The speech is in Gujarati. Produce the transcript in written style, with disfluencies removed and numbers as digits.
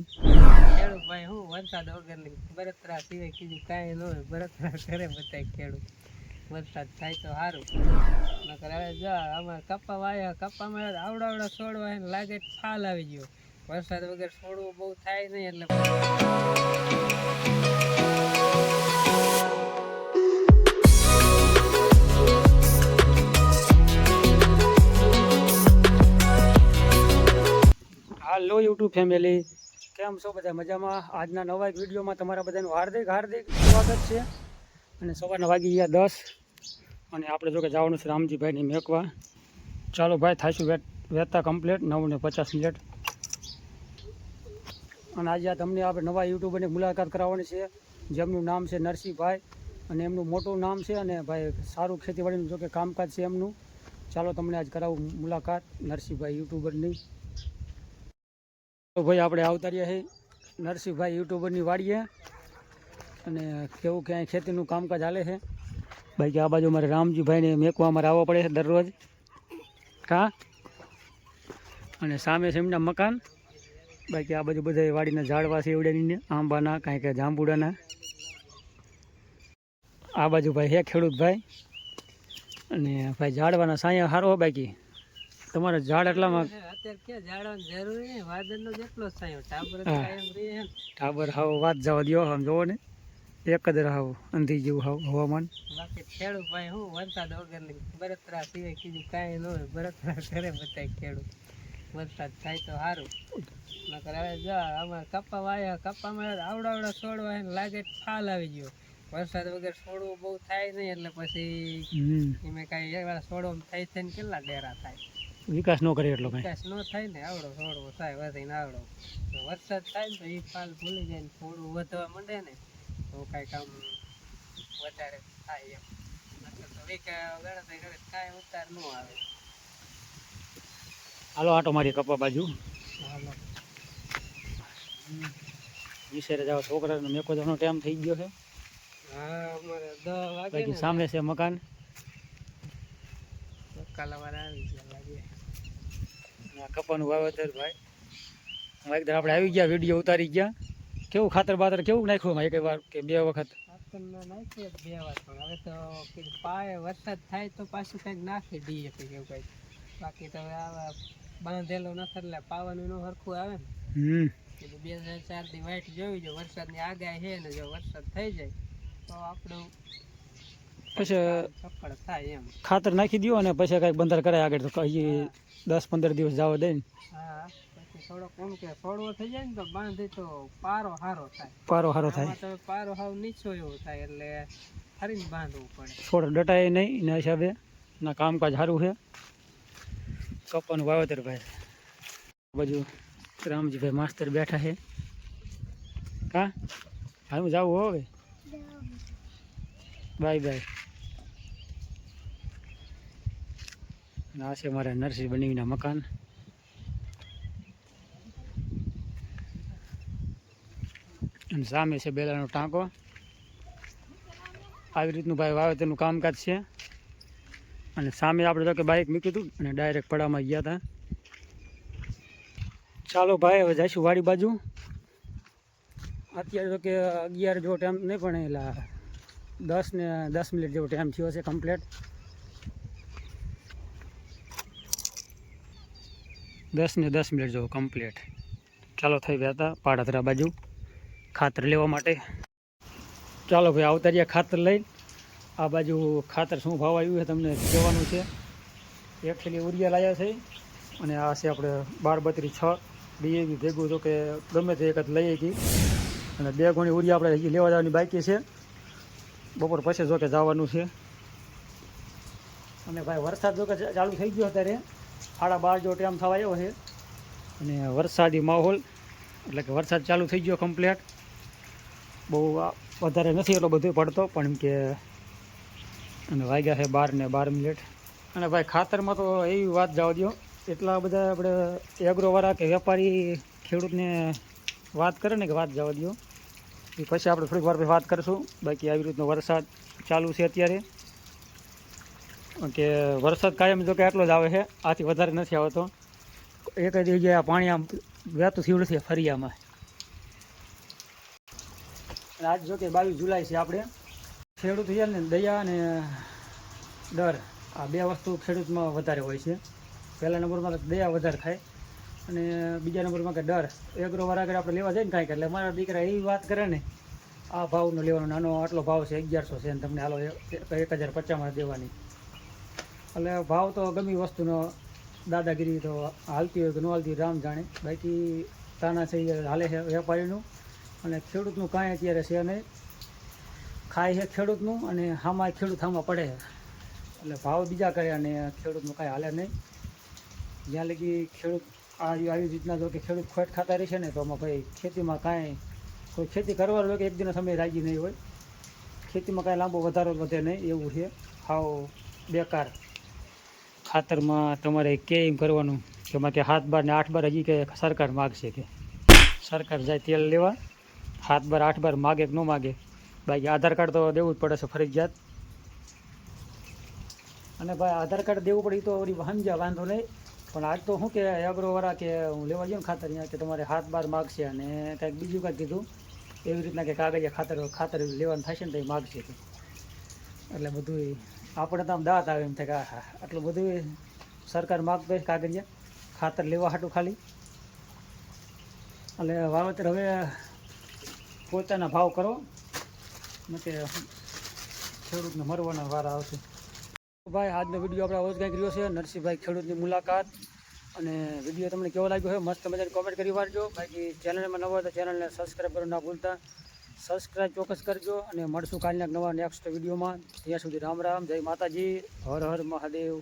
ખેડૂત ભાઈ હું વરસાદ વગરની બળતરા સિવાય કીધું કાંઈ ન હોય. બળતરા કરે બધાય ખેડૂત. વરસાદ થાય તો સારું. નકર હવે જો અમારે કપ્પા વાયા, કપ્પામાં આવડા છોડવા એને લાગે ફાલ આવી ગયો. વરસાદ વગર છોડવું બહુ થાય નહીં એટલે હાલો યુટ્યુબ ફેમિલી, કેમ છો બધા? મજામાં? આજના નવા એક વિડીયોમાં તમારા બધાનું હાર્દિક સ્વાગત છે. અને સવારના વાગી ગયા 10 અને આપણે જો કે જવાનું છે રામજીભાઈને મેકવા. ચાલો ભાઈ, થાશું વહેતા કમ્પ્લીટ 9:50. અને આજે તમને આપણે નવા યુટ્યુબરની મુલાકાત કરાવવાની છે, જેમનું નામ છે નરસિંહભાઈ અને એમનું મોટું નામ છે. અને ભાઈ સારું ખેતીવાડીનું જો કે કામકાજ છે એમનું. ચાલો તમને આજ કરાવું મુલાકાત નરસિંહભાઈ યુટ્યુબરની. તો ભાઈ આપણે આવતા રહ્યા છે નરસિંહભાઈ યુટ્યુબરની વાડીએ. અને કેવું ક્યાંય ખેતીનું કામકાજ હાલે છે. ભાઈ કે આ બાજુ મારે રામજીભાઈને મેકવા અમારે આવવો પડે છે દરરોજ અને સામે છે એમના મકાન. બાકી આ બાજુ બધા વાડીના ઝાડવા છે એવડેની, આંબાના, કાંઈ કે જાંબુડાના. આ બાજુ ભાઈ હે ખેડૂત ભાઈ. અને ભાઈ ઝાડવાના સાયા સારો. બાકી તમારે ઝાડ એટલામાં અત્યારે ક્યાં ઝાડવાની જરૂર નહીં, વાદળનો જેટલો સાયો ટાબર કાયમ રહે. ટાબર હાવ વાત જવા દો. આમ જોવો ને, એક જ હાવ અંધી જેવું હાવ હવામાન. બાકી ખેડૂત ભાઈ હું વરસાદ વગરની બળતરા સિવાય કીધું કાંઈ ન હોય. બળતરા કરે બધાય ખેડૂત. વરસાદ થાય તો સારું. નકર હવે જો અમારે કપ્પા વાયા, કપ્પામાં આવડા છોડવા એને લાગે ફાલ આવી ગયો. વરસાદ વગર છોડવું બહુ થાય નહીં એટલે પછી એમાં કાંઈ એવા છોડવામાં થાય થઈને કેટલા ડેરા થાય. વિકાસ ન કરે એટલો કાંઈ વિકાસ ન થાય ને, આવડો છોડવો થાય વધીને આવડો. વરસાદ થાય ને તો એ ફાલ ભૂલી જાય ને થોડું વધવા માંડે ને તો કાંઈક આમ વધારે થાય એમ. નકર તો ગણતરી કરે કાંઈ ઉતાર ન આવે. હાલો આટો મારી કપ્પા બાજુ. હાલો વિશેરે જાવ, છોકરાને મેકો જવાનો ટાઈમ થઈ ગયો છે. હા, અમારે 10 વાગે. બાકી સામે છે મકાન. કાલાવાળા આવી ગયા લાગે. કપ્પાનું વાવેતર ભાઈ એકદમ આપણે આવી ગયા, વિડીયો ઉતારી ગયા. કેવું ખાતર બાતર કેવું નાખ્યું એક વાર કે બે વખત? ખાતર નાખ્યું 2 વાર, પણ હવે તો પાય વરસાદ થાય તો પાછું કંઈક નાખે ડીએપી કેવું કંઈક. બાકી તો હવે આવા બાંધેલો નથી એટલે પાવાનું ન સરખું આવે ને. કીધું 2-4 દી વાઇટ જોવી જો, વરસાદની આગાહી છે ને જો વરસાદ થઈ જાય તો આપણું પછી સફળ થાય એમ. ખાતર નાખી દો અને પછી કાંઈક બંદર કરાય આગળ, તો હજી 10-15 દિવસ જવા દે ને. હા, પછી થોડોક એમ કે છોડવો થઈ જાય ને તો બાંધી તો પારો સારો થાય. તો પારો હાવ નીચો એવો થાય એટલે ફરીને બાંધવું પડે. છોડ ડટાય નહીં એના હિસાબે ના કામકાજ સારું છે. કપ્પાનું વાવેતર ભાઈ. બાજુ રામજીભાઈ માસ્તર બેઠા છે. હા, હું જાઉં હવે. બાય. આ છે મારા નરસિંહ બનીના મકાન. અને સામે છે બેલાનો ટાંકો. આવી રીતનું ભાઈ વાવેતરનું કામકાજ છે. અને સામે આપણે તો કે બાઇક મૂક્યું હતું અને ડાયરેક્ટ પડામાં ગયા હતા. ચાલો ભાઈ, હવે જઈશું વાડી બાજુ. અત્યારે તો કે 11 જેવો ટાઈમ નહીં, પણ એલા 10 મિનિટ જેવો ટાઈમ થયો છે કમ્પ્લીટ. 10 મિનિટ જેવો કમ્પ્લીટ. ચાલો થઈ ગયા હતા પાડાતરા બાજુ ખાતર લેવા માટે. ચાલો ભાઈ આવતા રહ્યા ખાતર લઈ. આ બાજુ ખાતર શું ભાવ આવ્યું છે તમને કહેવાનું છે. એક થેલી ઉરિયા લાવ્યા છે અને આ છે આપણે 12-32-6 ડીએવી ભેગું, તો કે ગમે તે એક જ લઈએ ગઈ. અને 2 ગણી ઉરિયા આપણે હજી લેવા જવાની બાકી છે. બપોર પછી જો કે જવાનું છે. અને ભાઈ વરસાદ જો કે ચાલુ થઈ ગયો અત્યારે 12:30 જેવો ટાઈમ થવા આવ્યો છે. અને વરસાદી માહોલ એટલે કે વરસાદ ચાલુ થઈ ગયો કમ્પ્લીટ. બહુ વધારે નથી એટલો બધો પડતો, પણ એમ કે અને વાગ્યા છે 12:12. અને ભાઈ ખાતરમાં તો એવી વાત જવા દો, એટલા બધા આપણે એગ્રોવાળા કે વેપારી ખેડૂતને વાત કરે ને કે વાત જવા દો, એ પછી આપણે થોડીક વાર પછી વાત કરીશું. બાકી આવી રીતનો વરસાદ ચાલુ છે અત્યારે. કે વરસાદ કાયમ જો કે આટલો જ આવે છે, આથી વધારે નથી આવતો. એક જ જગ્યાએ પાણી આમ વહેતું થયું નથી ફરિયામાં. અને આજ જો કે 22 જુલાઈ છે. આપણે ખેડૂત છે ને દયા અને ડર આ બે વસ્તુ ખેડૂતમાં વધારે હોય છે. પહેલા નંબરમાં તો દયા વધારે થાય અને બીજા નંબરમાં કે ડર. એગ્રોવાળા આગળ આપણે લેવા જઈએ ને કાંઈક એટલે મારા દીકરા એવી વાત કરે ને આ ભાવનો લેવાનો, નાનો આટલો ભાવ છે 1100 છે અને તમને હાલો 1050માં દેવાની. એટલે ભાવ તો ગમે વસ્તુનો દાદાગીરી તો હાલતી હોય કે ન હાલતી રામ જાણે. બાકી તાના છે એ હાલે છે વેપારીનું અને ખેડૂતનું કાંઈ અત્યારે છે નહીં. ખાય છે ખેડૂતનું અને હામાં ખેડૂત હામાં પડે છે. એટલે ભાવ બીજા કરે અને ખેડૂતનું કાંઈ હાલે નહીં. જ્યાં લગી ખેડૂત આવી રીતના જો કે ખેડૂત ખોટ ખાતા રહેશે ને તો આમાં ભાઈ ખેતીમાં કાંઈ કોઈ ખેતી કરવાનું હોય કે એક દિનનો સમય રાજી નહીં હોય. ખેતીમાં કાંઈ લાંબો વધારો વધે નહીં એવું છે. હાવ બેકાર. ખાતરમાં તમારે કેમ કરવાનું કે એમાં કે 7 બાર ને 8 બાર હજી કે સરકાર માગશે કે સરકાર જાય તેલ લેવા 7 બાર 8 બાર માગે કે ન માગે. બાકી આધાર કાર્ડ તો દેવું જ પડે છે ફરજિયાત. અને ભાઈ આધાર કાર્ડ દેવું પડે તો વળી સમજ્યા વાંધો નહીં. પણ આજ તો શું કે એગ્રોવાળા કે હું લેવા ગયો ને ખાતર અહીંયા કે તમારે 7 બાર માગશે અને કાંઈક બીજું કાંઈક કીધું એવી રીતના કે કાગળિયા ખાતર લેવાનું થશે ને તો એ માગશે. એટલે બધું આપણે તો આમ દાંત આવે એમ થાય કે હા આટલું બધું સરકાર માગતો હોય કાગળિયા ખાતર લેવા હાટું ખાલી. એટલે વાવેતર હવે પોતાના ભાવ કરો નથી ખેડૂતને મરવાના વારા આવશે. ભાઈ આજનો વિડીયો આપણે આવો જ કંઈક રહ્યો છે નરસિંહભાઈ ખેડૂતની મુલાકાત. અને વિડીયો તમને કેવો લાગ્યો છે મસ્ત મજાની કોમેન્ટ કરી વાળજો. બાકી ચેનલમાં નવા તો ચેનલને સબસ્ક્રાઈબ કરવાનું ના ભૂલતા. સબસ્ક્રાઈબ ચોક્કસ કરજો અને મળશું કાલના નવા નેક્સ્ટ વિડીયોમાં. ત્યાં સુધી રામ રામ, જય માતાજી, હર હર મહાદેવ.